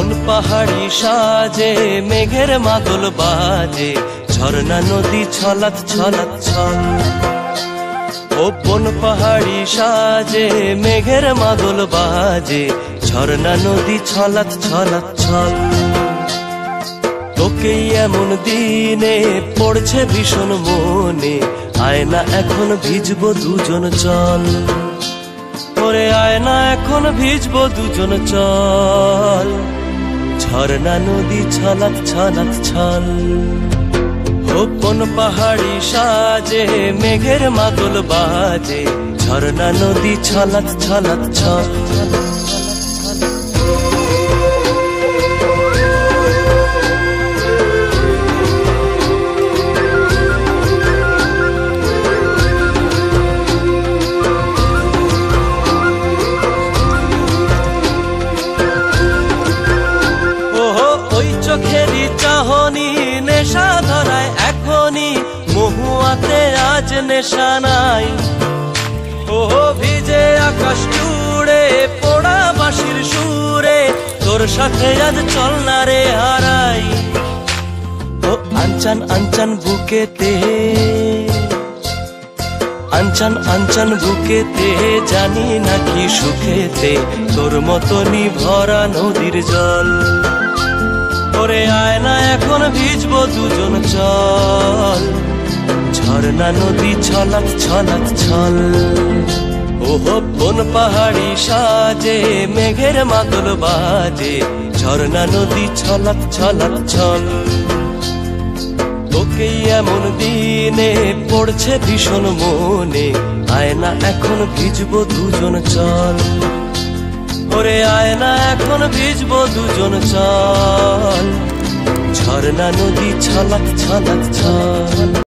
কোন পাহাড়ি সাজে মেঘের মাদল বাজে, ঝর্ণা নদী ছলাৎ ছলাৎ ছল। ও কোন পাহাড়ি সাজে মেঘের মাদল বাজে, ঝর্ণা নদী ছলাৎ ছলাৎ ছল। তোকেই এমন দিনে পড়ছে ভীষণ মনে, আয়না এখন ভিজবো দুজন চল। ওরে আয়না এখন ভিজবো দুজন চল, ঝর্ণা নদী ছলাৎ ছলাৎ ছল। ও কোন পাহাড়ি সাজে মেঘের মাদল বাজে, ঝর্ণা নদী ছলাৎ ছলাৎ ছল। চোখেরই চাহনি নেশা ধরায় এখনই, মহুয়াতে আজ নেশা নাই। ও ভিজে আকাশ জুড়ে পোড়া বাঁশির সুরে, তোর সাথে আজ চল না রে হারাই। ও আনচান আনচান বুকেতে, আনচান আনচান বুকেতে, জানি নাকি সুখেতে তোর মতনই ভরা নদীর জল। ওরে আয়না এখন ভিজবো দুজন চল, ঝর্ণা নদী ছলাৎ ছলাৎ ছল। ওহো কোন পাহাড়ি সাজে মেঘের মাদল বাজে, ঝর্ণা নদী ছলাৎ ছলাৎ ছল। তোকেই এমন দিনে পড়ছে ভীষণ মনে, আয়না এখন ভিজবো দুজন চল। ওরে আয়না এখন ভিজবো দুজন চল, ঝর্ণা নদী ছলাৎ ছলাৎ ছল।